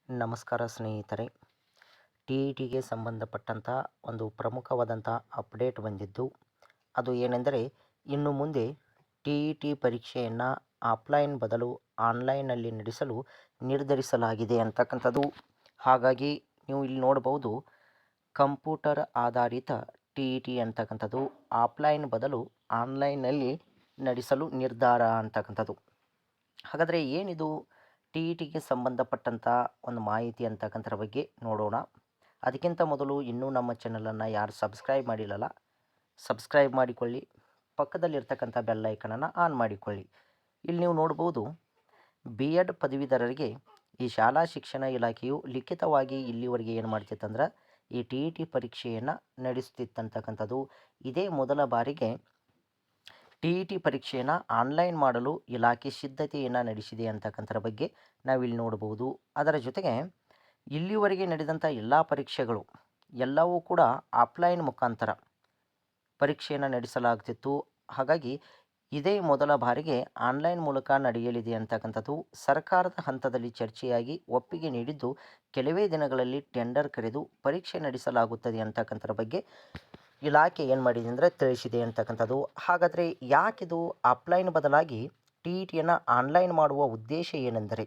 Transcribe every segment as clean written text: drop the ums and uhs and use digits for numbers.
ನಮಸ್ಕಾರ ಸ್ನೇಹಿತರೆ. T E ಟಿಗೆ ಸಂಬಂಧಪಟ್ಟಂಥ ಒಂದು ಪ್ರಮುಖವಾದಂಥ ಅಪ್ಡೇಟ್ ಬಂದಿದ್ದು, ಅದು ಏನೆಂದರೆ ಇನ್ನು ಮುಂದೆ ಟಿ ಇ ಟಿ ಪರೀಕ್ಷೆಯನ್ನು ಆಫ್ಲೈನ್ ಬದಲು ಆನ್ಲೈನಲ್ಲಿ ನಡೆಸಲು ನಿರ್ಧರಿಸಲಾಗಿದೆ ಅಂತಕ್ಕಂಥದ್ದು. ಹಾಗಾಗಿ ನೀವು ಇಲ್ಲಿ ನೋಡ್ಬೋದು, ಕಂಪ್ಯೂಟರ್ ಆಧಾರಿತ ಟಿ ಇ ಟಿ ಅಂತಕ್ಕಂಥದ್ದು ಆಫ್ಲೈನ್ ಬದಲು ಆನ್ಲೈನ್ನಲ್ಲಿ ನಡೆಸಲು ನಿರ್ಧಾರ ಅಂತಕ್ಕಂಥದ್ದು. ಹಾಗಾದರೆ ಏನಿದು ಟಿ ಇ ಟಿಗೆ ಸಂಬಂಧಪಟ್ಟಂಥ ಒಂದು ಮಾಹಿತಿ ಅಂತಕ್ಕಂಥದ್ರ ಬಗ್ಗೆ ನೋಡೋಣ. ಅದಕ್ಕಿಂತ ಮೊದಲು ಇನ್ನೂ ನಮ್ಮ ಚಾನಲನ್ನು ಯಾರು ಸಬ್ಸ್ಕ್ರೈಬ್ ಮಾಡಿಲ್ಲಲ್ಲ, ಸಬ್ಸ್ಕ್ರೈಬ್ ಮಾಡಿಕೊಳ್ಳಿ. ಪಕ್ಕದಲ್ಲಿರ್ತಕ್ಕಂಥ ಬೆಲ್ ಐಕನನ್ನು ಆನ್ ಮಾಡಿಕೊಳ್ಳಿ. ಇಲ್ಲಿ ನೀವು ನೋಡ್ಬೋದು, ಬಿ ಎಡ್ ಪದವೀಧರರಿಗೆ ಈ ಶಾಲಾ ಶಿಕ್ಷಣ ಇಲಾಖೆಯು ಲಿಖಿತವಾಗಿ ಇಲ್ಲಿವರೆಗೆ ಏನು ಮಾಡ್ತಿತ್ತಂದ್ರೆ ಈ ಟಿ ಇ ಟಿ ಪರೀಕ್ಷೆಯನ್ನು ನಡೆಸ್ತಿತ್ತಂತಕ್ಕಂಥದ್ದು. ಇದೇ ಮೊದಲ ಬಾರಿಗೆ ಟಿ ಇ ಟಿ ಪರೀಕ್ಷೆಯನ್ನು ಆನ್ಲೈನ್ ಮಾಡಲು ಇಲಾಖೆ ಸಿದ್ಧತೆಯನ್ನು ನಡೆಸಿದೆ ಅಂತಕ್ಕಂಥರ ಬಗ್ಗೆ ನಾವಿಲ್ಲಿ ನೋಡ್ಬೋದು. ಅದರ ಜೊತೆಗೆ ಇಲ್ಲಿವರೆಗೆ ನಡೆದಂಥ ಎಲ್ಲ ಪರೀಕ್ಷೆಗಳು ಎಲ್ಲವೂ ಕೂಡ ಆಫ್ಲೈನ್ ಮುಖಾಂತರ ಪರೀಕ್ಷೆಯನ್ನು ನಡೆಸಲಾಗ್ತಿತ್ತು. ಹಾಗಾಗಿ ಇದೇ ಮೊದಲ ಬಾರಿಗೆ ಆನ್ಲೈನ್ ಮೂಲಕ ನಡೆಯಲಿದೆ ಅಂತಕ್ಕಂಥದ್ದು ಸರ್ಕಾರದ ಹಂತದಲ್ಲಿ ಚರ್ಚೆಯಾಗಿ ಒಪ್ಪಿಗೆ ನೀಡಿದ್ದು, ಕೆಲವೇ ದಿನಗಳಲ್ಲಿ ಟೆಂಡರ್ ಕರೆದು ಪರೀಕ್ಷೆ ನಡೆಸಲಾಗುತ್ತದೆ ಅಂತಕ್ಕಂಥರ ಬಗ್ಗೆ ಇಲಾಖೆ ಏನು ಮಾಡಿದೆ ಅಂದರೆ ತಿಳಿಸಿದೆ ಅಂತಕ್ಕಂಥದ್ದು. ಹಾಗಾದರೆ ಯಾಕಿದು ಆಫ್ಲೈನ್ ಬದಲಾಗಿ ಟಿ ಇ ಟಿಯನ್ನು ಆನ್ಲೈನ್ ಮಾಡುವ ಉದ್ದೇಶ ಏನೆಂದರೆ,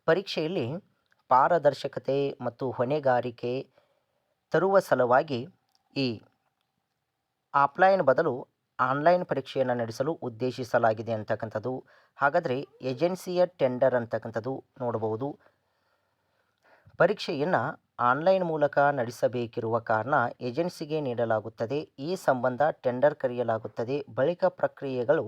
ಪರೀಕ್ಷೆಯಲ್ಲಿ ಪಾರದರ್ಶಕತೆ ಮತ್ತು ಹೊಣೆಗಾರಿಕೆ ತರುವ ಸಲುವಾಗಿ ಈ ಆಫ್ಲೈನ್ ಬದಲು ಆನ್ಲೈನ್ ಪರೀಕ್ಷೆಯನ್ನು ನಡೆಸಲು ಉದ್ದೇಶಿಸಲಾಗಿದೆ ಅಂತಕ್ಕಂಥದ್ದು. ಹಾಗಾದರೆ ಏಜೆನ್ಸಿಯ ಟೆಂಡರ್ ಅಂತಕ್ಕಂಥದ್ದು ನೋಡಬಹುದು. ಪರೀಕ್ಷೆಯನ್ನು ಆನ್ಲೈನ್ ಮೂಲಕ ನಡೆಸಬೇಕಿರುವ ಕಾರಣ ಏಜೆನ್ಸಿಗೆ ನೀಡಲಾಗುತ್ತದೆ. ಈ ಸಂಬಂಧ ಟೆಂಡರ್ ಕರೆಯಲಾಗುತ್ತದೆ. ಬಳಿಕ ಪ್ರಕ್ರಿಯೆಗಳು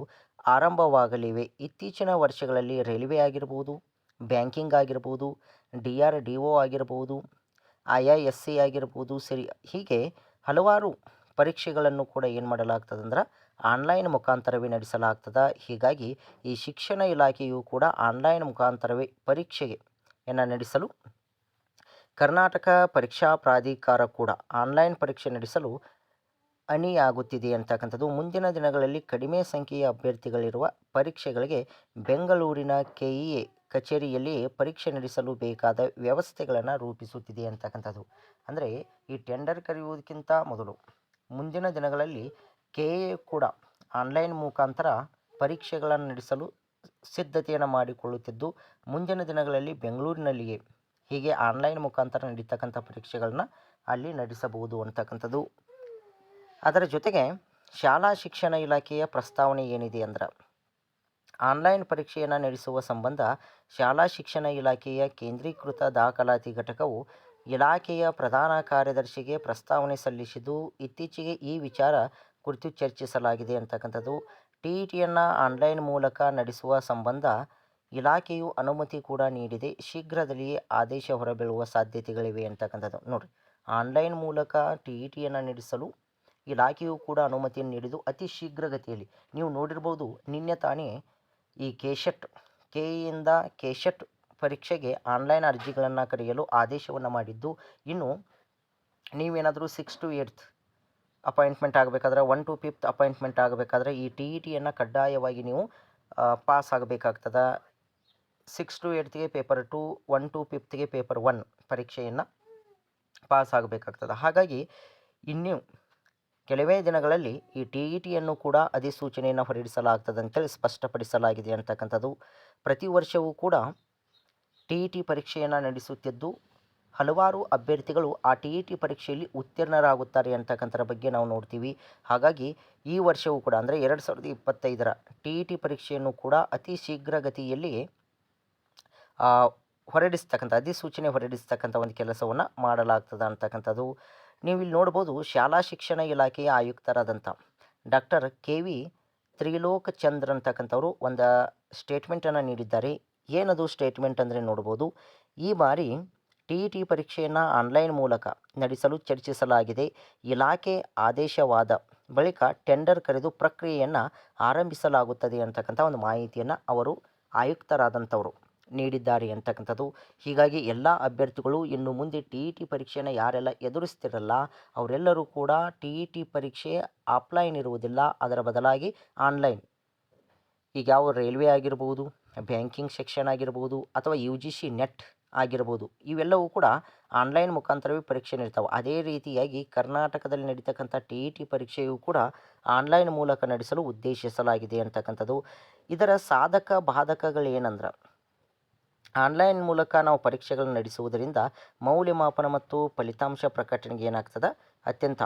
ಆರಂಭವಾಗಲಿವೆ. ಇತ್ತೀಚಿನ ವರ್ಷಗಳಲ್ಲಿ ರೈಲ್ವೆ ಆಗಿರ್ಬೋದು, ಬ್ಯಾಂಕಿಂಗ್ ಆಗಿರ್ಬೋದು, DRDO ಆಗಿರ್ಬೋದು, IISc ಆಗಿರ್ಬೋದು, ಹೀಗೆ ಹಲವಾರು ಪರೀಕ್ಷೆಗಳನ್ನು ಕೂಡ ಏನು ಮಾಡಲಾಗ್ತದೆ ಅಂದ್ರೆ ಆನ್ಲೈನ್ ಮುಖಾಂತರವೇ ನಡೆಸಲಾಗ್ತದೆ. ಹೀಗಾಗಿ ಈ ಶಿಕ್ಷಣ ಇಲಾಖೆಯು ಕೂಡ ಆನ್ಲೈನ್ ಮುಖಾಂತರವೇ ಪರೀಕ್ಷೆಯನ್ನು ನಡೆಸಲು ಕರ್ನಾಟಕ ಪರೀಕ್ಷಾ ಪ್ರಾಧಿಕಾರ ಕೂಡ ಆನ್ಲೈನ್ ಪರೀಕ್ಷೆ ನಡೆಸಲು ಅಣಿಯಾಗುತ್ತಿದೆ ಅಂತಕ್ಕಂಥದ್ದು. ಮುಂದಿನ ದಿನಗಳಲ್ಲಿ ಕಡಿಮೆ ಸಂಖ್ಯೆಯ ಅಭ್ಯರ್ಥಿಗಳಿರುವ ಪರೀಕ್ಷೆಗಳಿಗೆ ಬೆಂಗಳೂರಿನ KEA ಕಚೇರಿಯಲ್ಲಿಯೇ ಪರೀಕ್ಷೆ ನಡೆಸಲು ಬೇಕಾದ ವ್ಯವಸ್ಥೆಗಳನ್ನು ರೂಪಿಸುತ್ತಿದೆ ಅಂತಕ್ಕಂಥದ್ದು. ಅಂದರೆ ಈ ಟೆಂಡರ್ ಕರೆಯುವುದಕ್ಕಿಂತ ಮೊದಲು ಮುಂದಿನ ದಿನಗಳಲ್ಲಿ KEA ಕೂಡ ಆನ್ಲೈನ್ ಮುಖಾಂತರ ಪರೀಕ್ಷೆಗಳನ್ನು ನಡೆಸಲು ಸಿದ್ಧತೆಯನ್ನು ಮಾಡಿಕೊಳ್ಳುತ್ತಿದ್ದು, ಮುಂದಿನ ದಿನಗಳಲ್ಲಿ ಬೆಂಗಳೂರಿನಲ್ಲಿಯೇ ಹೀಗೆ ಆನ್ಲೈನ್ ಮುಖಾಂತರ ನಡೀತಕ್ಕಂಥ ಪರೀಕ್ಷೆಗಳನ್ನ ಅಲ್ಲಿ ನಡೆಸಬಹುದು ಅಂತಕ್ಕಂಥದ್ದು. ಅದರ ಜೊತೆಗೆ ಶಾಲಾ ಶಿಕ್ಷಣ ಇಲಾಖೆಯ ಪ್ರಸ್ತಾವನೆ ಏನಿದೆ ಅಂದ್ರೆ, ಆನ್ಲೈನ್ ಪರೀಕ್ಷೆಯನ್ನು ನಡೆಸುವ ಸಂಬಂಧ ಶಾಲಾ ಶಿಕ್ಷಣ ಇಲಾಖೆಯ ಕೇಂದ್ರೀಕೃತ ದಾಖಲಾತಿ ಘಟಕವು ಇಲಾಖೆಯ ಪ್ರಧಾನ ಕಾರ್ಯದರ್ಶಿಗೆ ಪ್ರಸ್ತಾವನೆ ಸಲ್ಲಿಸಿದ್ದು, ಇತ್ತೀಚೆಗೆ ಈ ವಿಚಾರ ಕುರಿತು ಚರ್ಚಿಸಲಾಗಿದೆ ಅಂತಕ್ಕಂಥದ್ದು. ಟಿ ಇ ಟಿಯನ್ನು ಆನ್ಲೈನ್ ಮೂಲಕ ನಡೆಸುವ ಸಂಬಂಧ ಇಲಾಖೆಯು ಅನುಮತಿ ಕೂಡ ನೀಡಿದೆ. ಶೀಘ್ರದಲ್ಲಿಯೇ ಆದೇಶ ಹೊರಬೀಳುವ ಸಾಧ್ಯತೆಗಳಿವೆ ಅಂತಕ್ಕಂಥದ್ದು. ನೋಡಿರಿ, ಆನ್ಲೈನ್ ಮೂಲಕ ಟಿ ಇ ಟಿಯನ್ನು ನಡೆಸಲು ಇಲಾಖೆಯು ಕೂಡ ಅನುಮತಿಯನ್ನು ನೀಡಿದ್ದು ಅತಿ ಶೀಘ್ರಗತಿಯಲ್ಲಿ. ನೀವು ನೋಡಿರ್ಬೋದು, ನಿನ್ನೆ ತಾನೇ ಈ KEಯಿಂದ ಕೆಶೆಟ್ ಪರೀಕ್ಷೆಗೆ ಆನ್ಲೈನ್ ಅರ್ಜಿಗಳನ್ನು ಕರೆಯಲು ಆದೇಶವನ್ನು ಮಾಡಿದ್ದು. ಇನ್ನು ನೀವೇನಾದರೂ 6th to 8th ಅಪಾಯಿಂಟ್ಮೆಂಟ್ ಆಗಬೇಕಾದ್ರೆ, 1 to 5th ಅಪಾಯಿಂಟ್ಮೆಂಟ್ ಆಗಬೇಕಾದ್ರೆ ಈ ಟಿ ಇ ಟಿಯನ್ನು ಕಡ್ಡಾಯವಾಗಿ ನೀವು ಪಾಸ್ ಆಗಬೇಕಾಗ್ತದೆ. 6 to 8th paper 2, 1 to 5th paper 1 ಪರೀಕ್ಷೆಯನ್ನು ಪಾಸ್ ಆಗಬೇಕಾಗ್ತದೆ. ಹಾಗಾಗಿ ಇನ್ನೂ ಕೆಲವೇ ದಿನಗಳಲ್ಲಿ ಈ ಟಿ ಇ ಟಿಯನ್ನು ಕೂಡ ಅಧಿಸೂಚನೆಯನ್ನು ಹೊರಡಿಸಲಾಗ್ತದೆ ಅಂತೇಳಿ ಸ್ಪಷ್ಟಪಡಿಸಲಾಗಿದೆ ಅಂತಕ್ಕಂಥದ್ದು. ಪ್ರತಿ ವರ್ಷವೂ ಕೂಡ ಟಿ ಇ ಟಿ ಪರೀಕ್ಷೆಯನ್ನು ನಡೆಸುತ್ತಿದ್ದು, ಹಲವಾರು ಅಭ್ಯರ್ಥಿಗಳು ಆ ಟಿ ಇ ಟಿ ಪರೀಕ್ಷೆಯಲ್ಲಿ ಉತ್ತೀರ್ಣರಾಗುತ್ತಾರೆ ಅಂತಕ್ಕಂಥರ ಬಗ್ಗೆ ನಾವು ನೋಡ್ತೀವಿ. ಹಾಗಾಗಿ ಈ ವರ್ಷವೂ ಕೂಡ ಅಂದರೆ 2025ರ ಟಿ ಇ ಟಿ ಪರೀಕ್ಷೆಯನ್ನು ಕೂಡ ಅತಿ ಶೀಘ್ರಗತಿಯಲ್ಲಿ ಅಧಿಸೂಚನೆ ಹೊರಡಿಸ್ತಕ್ಕಂಥ ಒಂದು ಕೆಲಸವನ್ನು ಮಾಡಲಾಗ್ತದೆ ಅಂತಕ್ಕಂಥದ್ದು. ನೀವು ಇಲ್ಲಿ ನೋಡ್ಬೋದು, ಶಾಲಾ ಶಿಕ್ಷಣ ಇಲಾಖೆಯ ಆಯುಕ್ತರಾದಂಥ ಡಾಕ್ಟರ್ KV ತ್ರಿಲೋಕ್ ಚಂದ್ರ ಅಂತಕ್ಕಂಥವರು ಒಂದು ಸ್ಟೇಟ್ಮೆಂಟನ್ನು ನೀಡಿದ್ದಾರೆ. ಏನದು ಸ್ಟೇಟ್ಮೆಂಟ್ ಅಂದರೆ ನೋಡ್ಬೋದು, ಈ ಬಾರಿ ಟಿ ಇ ಟಿ ಪರೀಕ್ಷೆಯನ್ನು ಆನ್ಲೈನ್ ಮೂಲಕ ನಡೆಸಲು ಚರ್ಚಿಸಲಾಗಿದೆ. ಇಲಾಖೆ ಆದೇಶವಾದ ಬಳಿಕ ಟೆಂಡರ್ ಕರೆದು ಪ್ರಕ್ರಿಯೆಯನ್ನು ಆರಂಭಿಸಲಾಗುತ್ತದೆ ಅಂತಕ್ಕಂಥ ಒಂದು ಮಾಹಿತಿಯನ್ನು ಅವರು ಆಯುಕ್ತರಾದಂಥವರು ನೀಡಿದ್ದಾರೆ ಅಂತಕ್ಕಂಥದ್ದು. ಹೀಗಾಗಿ ಎಲ್ಲ ಅಭ್ಯರ್ಥಿಗಳು ಇನ್ನು ಮುಂದೆ ಟಿ ಇ ಟಿ ಪರೀಕ್ಷೆಯನ್ನು ಯಾರೆಲ್ಲ ಎದುರಿಸ್ತಿರಲ್ಲ ಅವರೆಲ್ಲರೂ ಕೂಡ ಟಿ ಇ ಟಿ ಪರೀಕ್ಷೆ ಆಫ್ಲೈನ್ ಇರುವುದಿಲ್ಲ, ಅದರ ಬದಲಾಗಿ ಆನ್ಲೈನ್. ಈಗ ಯಾವ ರೈಲ್ವೆ ಆಗಿರ್ಬೋದು, ಬ್ಯಾಂಕಿಂಗ್ ಸೆಕ್ಷನ್ ಆಗಿರ್ಬೋದು, ಅಥವಾ UGC ನೆಟ್ ಆಗಿರ್ಬೋದು. ಇವೆಲ್ಲವೂ ಕೂಡ ಆನ್ಲೈನ್ ಮುಖಾಂತರವೇ ಪರೀಕ್ಷೆ ನಡೀತಾವೆ. ಅದೇ ರೀತಿಯಾಗಿ ಕರ್ನಾಟಕದಲ್ಲಿ ನಡೀತಕ್ಕಂಥ TET ಪರೀಕ್ಷೆಯು ಕೂಡ ಆನ್ಲೈನ್ ಮೂಲಕ ನಡೆಸಲು ಉದ್ದೇಶಿಸಲಾಗಿದೆ ಅಂತಕ್ಕಂಥದ್ದು. ಇದರ ಸಾಧಕ ಬಾಧಕಗಳೇನಂದ್ರೆ ಆನ್ಲೈನ್ ಮೂಲಕ ನಾವು ಪರೀಕ್ಷೆಗಳನ್ನು ನಡೆಸುವುದರಿಂದ ಮೌಲ್ಯಮಾಪನ ಮತ್ತು ಫಲಿತಾಂಶ ಪ್ರಕಟಣೆಗೆ ಏನಾಗ್ತದೆ ಅತ್ಯಂತ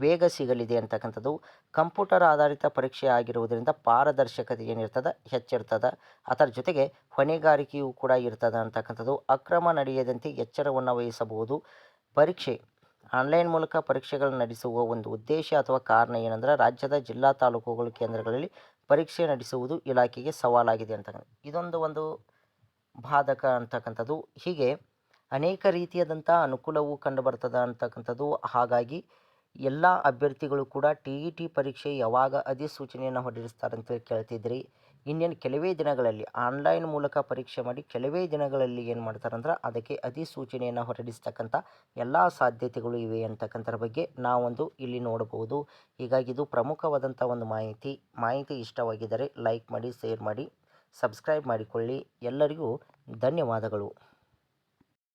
ವೇಗ ಸಿಗಲಿದೆ ಅಂತಕ್ಕಂಥದ್ದು. ಕಂಪ್ಯೂಟರ್ ಆಧಾರಿತ ಪರೀಕ್ಷೆ ಆಗಿರುವುದರಿಂದ ಪಾರದರ್ಶಕತೆ ಏನಿರ್ತದೆ ಹೆಚ್ಚಿರ್ತದೆ. ಅದರ ಜೊತೆಗೆ ಹೊಣೆಗಾರಿಕೆಯೂ ಕೂಡ ಇರ್ತದೆ ಅಂತಕ್ಕಂಥದ್ದು. ಅಕ್ರಮ ನಡೆಯದಂತೆ ಎಚ್ಚರವನ್ನು ವಹಿಸಬಹುದು. ಪರೀಕ್ಷೆ ಆನ್ಲೈನ್ ಮೂಲಕ ಪರೀಕ್ಷೆಗಳನ್ನು ನಡೆಸುವ ಒಂದು ಉದ್ದೇಶ ಅಥವಾ ಕಾರಣ ಏನಂದ್ರೆ ರಾಜ್ಯದ ಜಿಲ್ಲಾ ತಾಲೂಕುಗಳು ಕೇಂದ್ರಗಳಲ್ಲಿ ಪರೀಕ್ಷೆ ನಡೆಸುವುದು ಇಲಾಖೆಗೆ ಸವಾಲಾಗಿದೆ ಅಂತಕ್ಕಂಥದ್ದು. ಇದೊಂದು ಒಂದು ಬಾಧಕ ಅಂತಕ್ಕಂಥದ್ದು. ಹೀಗೆ ಅನೇಕ ರೀತಿಯಾದಂಥ ಅನುಕೂಲವೂ ಕಂಡುಬರ್ತದೆ ಅಂತಕ್ಕಂಥದ್ದು. ಹಾಗಾಗಿ ಎಲ್ಲ ಅಭ್ಯರ್ಥಿಗಳು ಕೂಡ TET ಪರೀಕ್ಷೆ ಯಾವಾಗ ಅಧಿಸೂಚನೆಯನ್ನು ಹೊರಡಿಸ್ತಾರೆ ಅಂತೇಳಿ ಕೇಳ್ತಿದ್ರಿ. ಇನ್ನೇನು ಕೆಲವೇ ದಿನಗಳಲ್ಲಿ ಆನ್ಲೈನ್ ಮೂಲಕ ಪರೀಕ್ಷೆ ಮಾಡಿ ಕೆಲವೇ ದಿನಗಳಲ್ಲಿ ಏನು ಮಾಡ್ತಾರಂದ್ರೆ ಅದಕ್ಕೆ ಅಧಿಸೂಚನೆಯನ್ನು ಹೊರಡಿಸ್ತಕ್ಕಂಥ ಎಲ್ಲ ಸಾಧ್ಯತೆಗಳು ಇವೆ ಅಂತಕ್ಕಂಥದ್ರ ಬಗ್ಗೆ ನಾವೊಂದು ಇಲ್ಲಿ ನೋಡಬಹುದು. ಹೀಗಾಗಿ ಇದು ಪ್ರಮುಖವಾದಂಥ ಒಂದು ಮಾಹಿತಿ ಇಷ್ಟವಾಗಿದ್ದರೆ ಲೈಕ್ ಮಾಡಿ, ಶೇರ್ ಮಾಡಿ, ಸಬ್ಸ್ಕ್ರೈಬ್ ಮಾಡಿಕೊಳ್ಳಿ. ಎಲ್ಲರಿಗೂ ಧನ್ಯವಾದಗಳು.